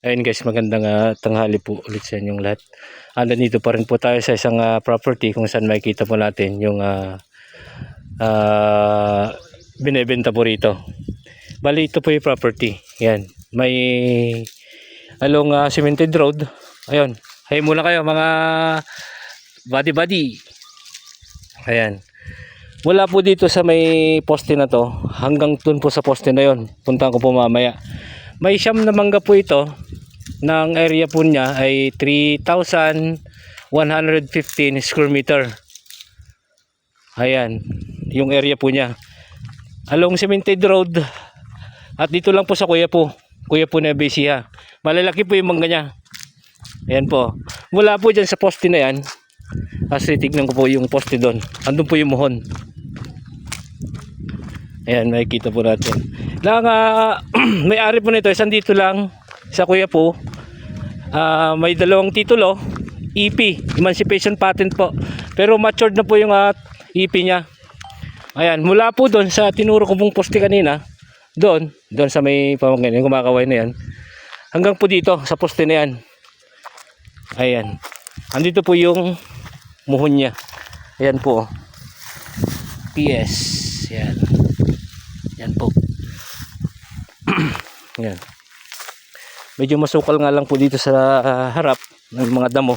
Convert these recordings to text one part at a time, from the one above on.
Ayun guys, magandang tanghali po ulit sa inyong lahat. Nandito pa rin po tayo sa isang property kung saan makikita po natin yung binebenta po rito. Bali, ito po yung property. Yan. May along cemented road. Ayun. Hay muna kayo mga buddy. Ayan. Wala po dito sa may poste na to. Hanggang dun po sa poste na yon. Puntahan ko po mamaya. May siyam na mangga po ito. Ng area po niya ay 3,115 square meter. Ayan, yung area po niya. Along cemented road. At dito lang po sa Kuya po Nueva Ecija. Malalaki po yung mangga niya. Ayan po. Mula po dyan sa poste na yan. Kasi tignan ko po yung poste doon. Andun po yung muhon. Ayan, makikita po natin. May-ari po nito, isang dito lang sa Kuya po. May dalawang titulo, EP, Emancipation Patent po. Pero matured na po yung EP niya. Ayan, mula po doon sa tinuro ko pong poste kanina, doon sa may pamangkin, yung kumakaway na yan, hanggang po dito sa poste na yan. Ayan. Andito po yung muhon niya. Ayan po. PS. Ayan. Ayan po. Ayan. Medyo masukal nga lang po dito sa harap ng mga damo.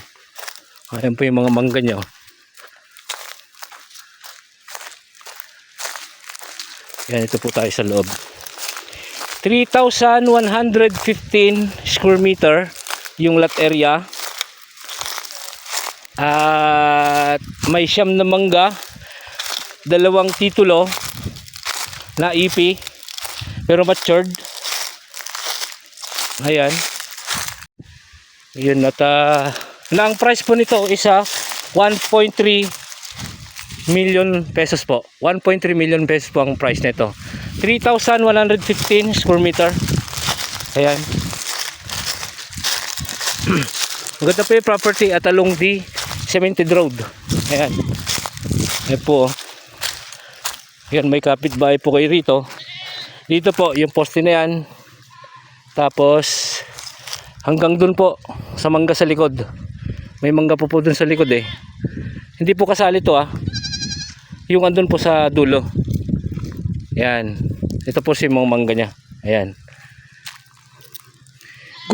Ayan po yung mga mangga niya. Ayan, ito po tayo sa loob. 3,115 square meter yung lot area. At may siyam na mangga, dalawang titulo na EP pero matured. Ayan. Yun, at na ang price po nito is 1.3 million pesos po. 1.3 million pesos po ang price nito. 3,115 square meter. Ayan. Maganda po yung property at along the cemented road. Ayan. Ayan po. Ayan, may kapitbahay po kayo rito. Dito po yung poste na yan. Tapos hanggang dun po sa mangga sa likod. May mangga po dun sa likod eh. Hindi po kasali to yung andun po sa dulo. Ayan. Ito po si mga mangga niya. Ayan.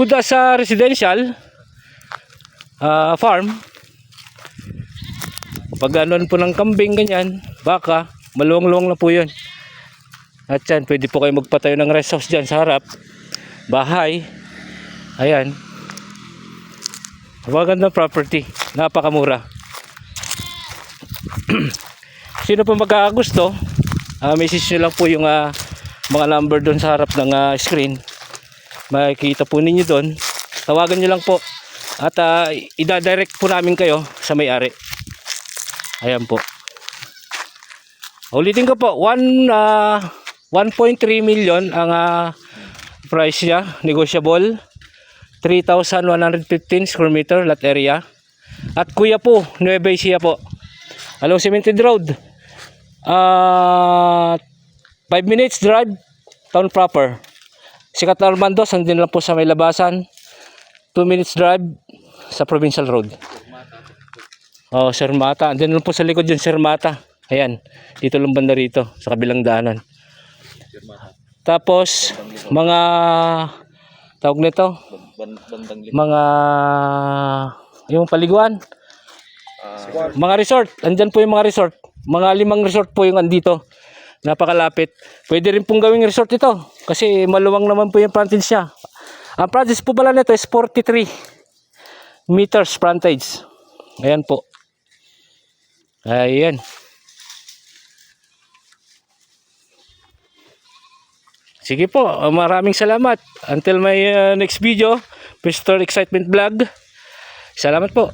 Good as a residential farm. Pag anuan po ng kambing ganyan, baka, maluwang-luwang na po yun. At yan, pwede po kayo magpatayo ng rest house dyan sa harap. Bahay. Ayan. Magandang property. Napakamura. Sino po magkakagusto, message nyo lang po yung mga number doon sa harap ng screen. Makikita po ninyo doon. Tawagan nyo lang po. At ida-direct po namin kayo sa may-ari. Ayan po. Ulitin ko po. 1.3 million ang price niya, negotiable. 3,115 square meter lot area. At Kuya po Nueva Ecija po. Along cemented road. 5 minutes drive town proper. Sikat na Armandos, andin lang po sa may labasan. 2 minutes drive sa provincial road. Sir Mata. Andin lang po sa likod yung Sir Mata. Ayan. Dito lang banda rito sa kabilang daanan. Tapos mga tawag nito, mga yung paliguan, mga resort, andyan po yung mga resort, mga 5 resort po yung andito, napakalapit. Pwede rin pong gawing resort ito kasi maluwang naman po yung frontage niya. Ang frontage po pala nito is 43 meters frontage. Ayan po. Ayan. Sige po, maraming salamat. Until my next video, Mr. Excitement Vlog. Salamat po.